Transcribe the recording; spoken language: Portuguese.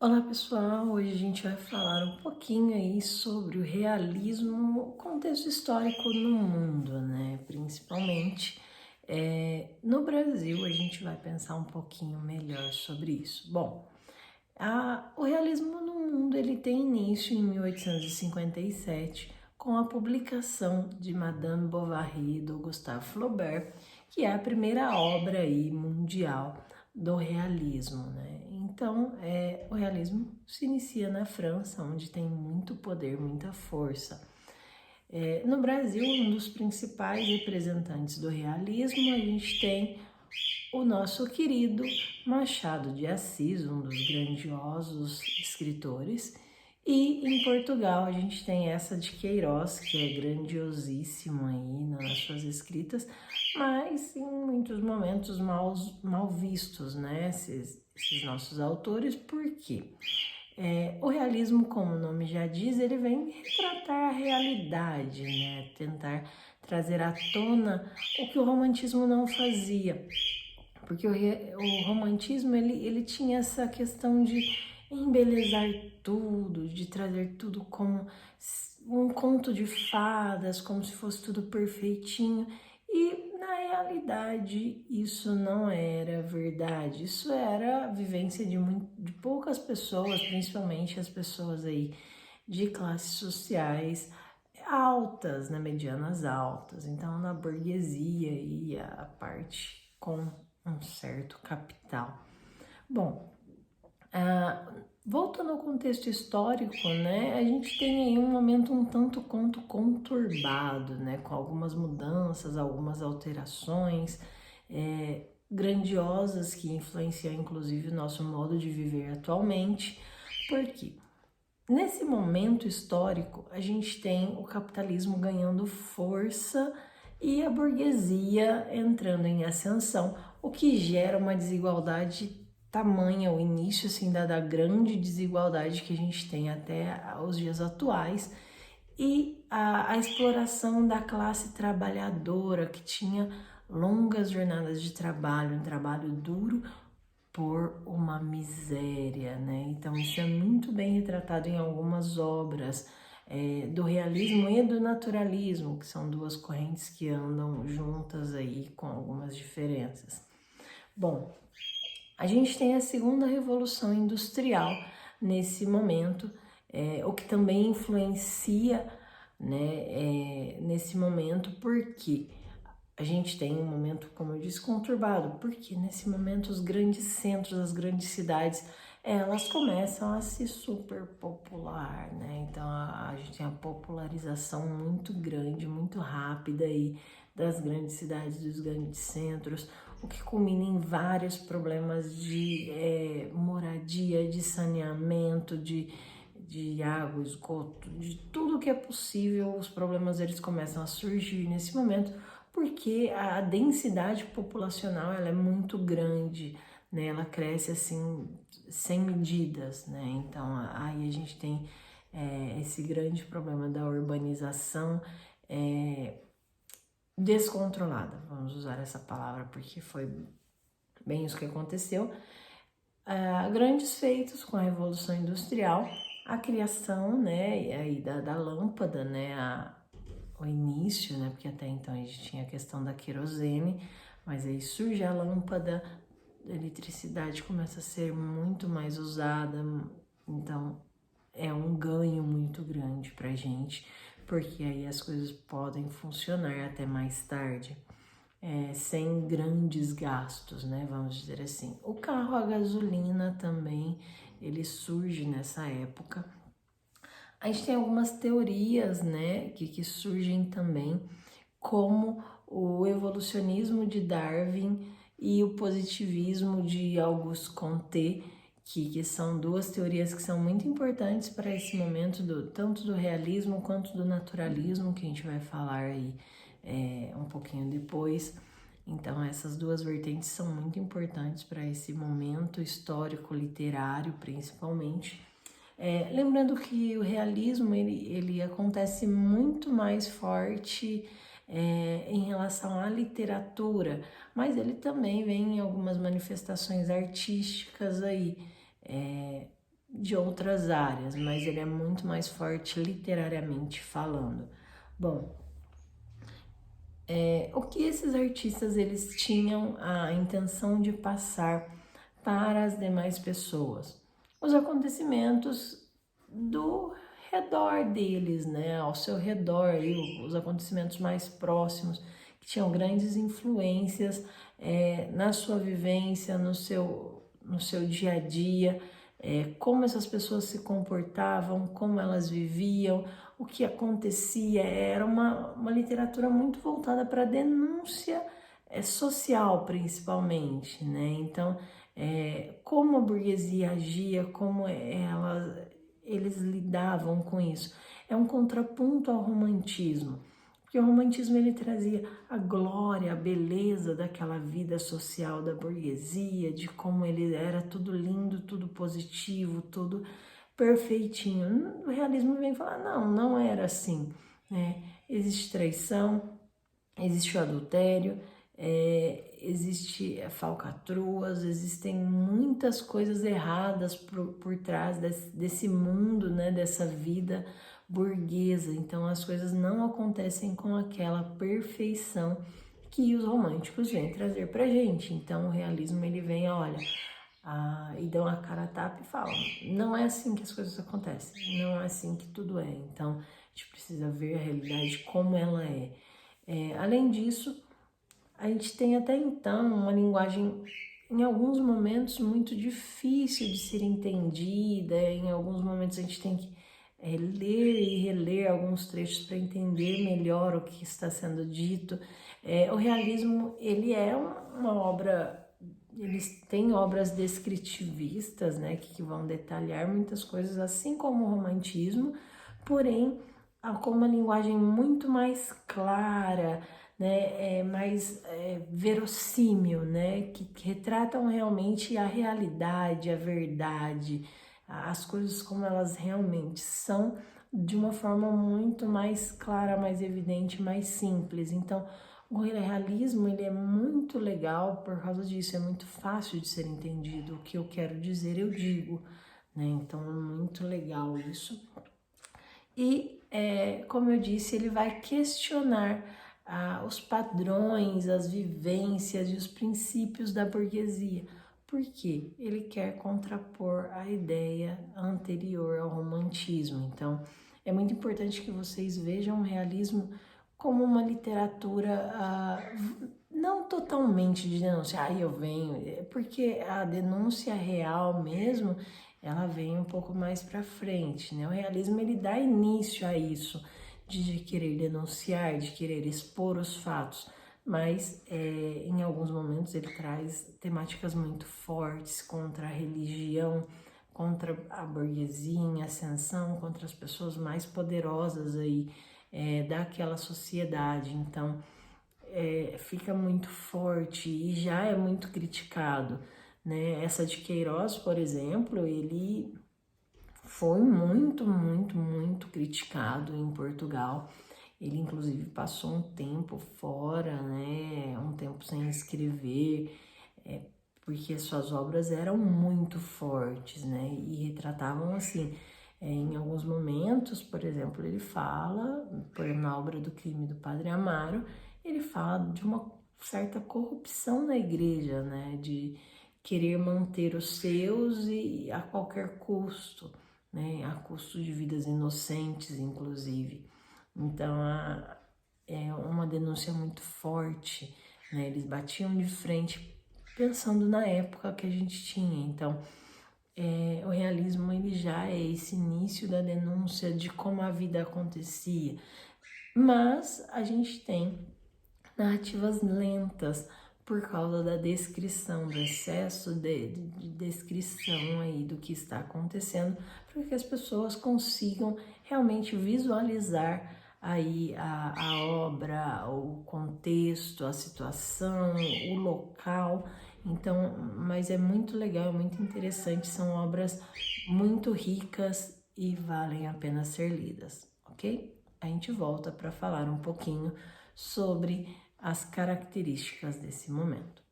Olá pessoal, hoje a gente vai falar um pouquinho aí sobre o realismo, o contexto histórico no mundo, né? Principalmente no Brasil, a gente vai pensar um pouquinho melhor sobre isso. Bom, o realismo no mundo ele tem início em 1857 com a publicação de Madame Bovary do Gustave Flaubert, que é a primeira obra aí mundial do realismo, né? Então, o realismo se inicia na França, onde tem muito poder, muita força. No Brasil, um dos principais representantes do realismo, a gente tem o nosso querido Machado de Assis, um dos grandiosos escritores, e em Portugal a gente tem essa de Queiroz, que é grandiosíssimo aí nas suas escritas, mas em muitos momentos mal vistos, né, esses nossos autores, por quê? O realismo, como o nome já diz, ele vem retratar a realidade, né, tentar trazer à tona o que o romantismo não fazia, porque o romantismo ele tinha essa questão de embelezar tudo, de trazer tudo como um conto de fadas, como se fosse tudo perfeitinho. E na realidade isso não era verdade, isso era a vivência de poucas pessoas, principalmente as pessoas aí de classes sociais altas, né, medianas altas, então na burguesia e a parte com um certo capital. Bom, voltando ao contexto histórico, né, a gente tem aí um momento um tanto quanto conturbado, né, com algumas mudanças, algumas alterações grandiosas que influenciam inclusive o nosso modo de viver atualmente. Por quê? Nesse momento histórico, a gente tem o capitalismo ganhando força e a burguesia entrando em ascensão, o que gera uma desigualdade tamanha, o início assim da grande desigualdade que a gente tem até os dias atuais, e a exploração da classe trabalhadora, que tinha longas jornadas de trabalho, um trabalho duro, por uma miséria, né? Então isso é muito bem retratado em algumas obras do realismo e do naturalismo, que são duas correntes que andam juntas aí com algumas diferenças. Bom, a gente tem a segunda revolução industrial nesse momento, o que também influencia, né, nesse momento, porque a gente tem um momento, como eu disse, conturbado, porque nesse momento os grandes centros, as grandes cidades, elas começam a se superpopular, né? Então a gente tem a popularização muito grande, muito rápida aí das grandes cidades, dos grandes centros, o que culmina em vários problemas de moradia, de saneamento, de água, esgoto, de tudo que é possível. Os problemas eles começam a surgir nesse momento, porque a densidade populacional ela é muito grande, né? Ela cresce assim sem medidas, né? Então aí a gente tem esse grande problema da urbanização descontrolada, vamos usar essa palavra porque foi bem isso que aconteceu. Grandes feitos com a Revolução Industrial, a criação, né, aí da lâmpada, né, o início, né, porque até então a gente tinha a questão da querosene, mas aí surge a lâmpada, a eletricidade começa a ser muito mais usada, então é um ganho muito grande pra gente, porque aí as coisas podem funcionar até mais tarde. Sem grandes gastos, né? Vamos dizer assim. O carro a gasolina também, ele surge nessa época. A gente tem algumas teorias, né, que surgem também, como o evolucionismo de Darwin e o positivismo de Auguste Comte, que são duas teorias que são muito importantes para esse momento, tanto do realismo quanto do naturalismo, que a gente vai falar aí um pouquinho depois. Então essas duas vertentes são muito importantes para esse momento histórico, literário principalmente. Lembrando que o realismo ele acontece muito mais forte em relação à literatura, mas ele também vem em algumas manifestações artísticas aí, de outras áreas, mas ele é muito mais forte literariamente falando. Bom, o que esses artistas eles tinham a intenção de passar para as demais pessoas? Os acontecimentos do redor deles, né? Ao seu redor, aí, os acontecimentos mais próximos, que tinham grandes influências na sua vivência, no seu dia a dia, como essas pessoas se comportavam, como elas viviam, o que acontecia. Era uma literatura muito voltada para a denúncia social, principalmente, né? Então, como a burguesia agia, como eles lidavam com isso. É um contraponto ao romantismo, porque o romantismo ele trazia a glória, a beleza daquela vida social da burguesia, de como ele era tudo lindo, tudo positivo, tudo perfeitinho. O realismo vem falar, não era assim, né? Existe traição, existe o adultério, existe falcatruas, existem muitas coisas erradas por trás desse mundo, né, dessa vida burguesa. Então as coisas não acontecem com aquela perfeição que os românticos vêm trazer pra gente. Então o realismo ele vem, olha, e dão a cara a tapa e falam, não é assim que as coisas acontecem, não é assim que tudo é. Então a gente precisa ver a realidade como ela é. Além disso, a gente tem até então uma linguagem, em alguns momentos, muito difícil de ser entendida. Em alguns momentos a gente tem que ler e reler alguns trechos para entender melhor o que está sendo dito. O realismo, ele é uma obra, eles têm obras descritivistas, né, que vão detalhar muitas coisas, assim como o romantismo, porém com uma linguagem muito mais clara, né, mais verossímil, né, que retratam realmente a realidade, a verdade, as coisas como elas realmente são, de uma forma muito mais clara, mais evidente, mais simples. Então, o realismo ele é muito legal por causa disso, é muito fácil de ser entendido. O que eu quero dizer, eu digo, né? Então, é muito legal isso. E, como eu disse, ele vai questionar os padrões, as vivências e os princípios da burguesia. Por quê? Ele quer contrapor a ideia anterior ao romantismo. Então, é muito importante que vocês vejam o realismo como uma literatura não totalmente de denúncia, eu venho, porque a denúncia real mesmo, ela vem um pouco mais para frente, né? O realismo ele dá início a isso, de querer denunciar, de querer expor os fatos, mas em alguns momentos ele traz temáticas muito fortes contra a religião, contra a burguesia em ascensão, contra as pessoas mais poderosas aí daquela sociedade. Então fica muito forte e já é muito criticado, né? Essa de Queiroz, por exemplo, ele foi muito, muito, muito criticado em Portugal. Ele, inclusive, passou um tempo fora, né? Um tempo sem escrever, porque suas obras eram muito fortes, né? E retratavam, assim, em alguns momentos, por exemplo, ele fala, na obra do Crime do Padre Amaro, ele fala de uma certa corrupção na igreja, né? De querer manter os seus e a qualquer custo, né? A custo de vidas inocentes, inclusive. Então, é uma denúncia muito forte, né? Eles batiam de frente pensando na época que a gente tinha. Então, o realismo ele já é esse início da denúncia de como a vida acontecia. Mas a gente tem narrativas lentas por causa da descrição, do excesso de descrição aí do que está acontecendo, para que as pessoas consigam realmente visualizar aí a obra, o contexto, a situação, o local. Então, mas é muito legal, é muito interessante, são obras muito ricas e valem a pena ser lidas, ok? A gente volta para falar um pouquinho sobre as características desse momento.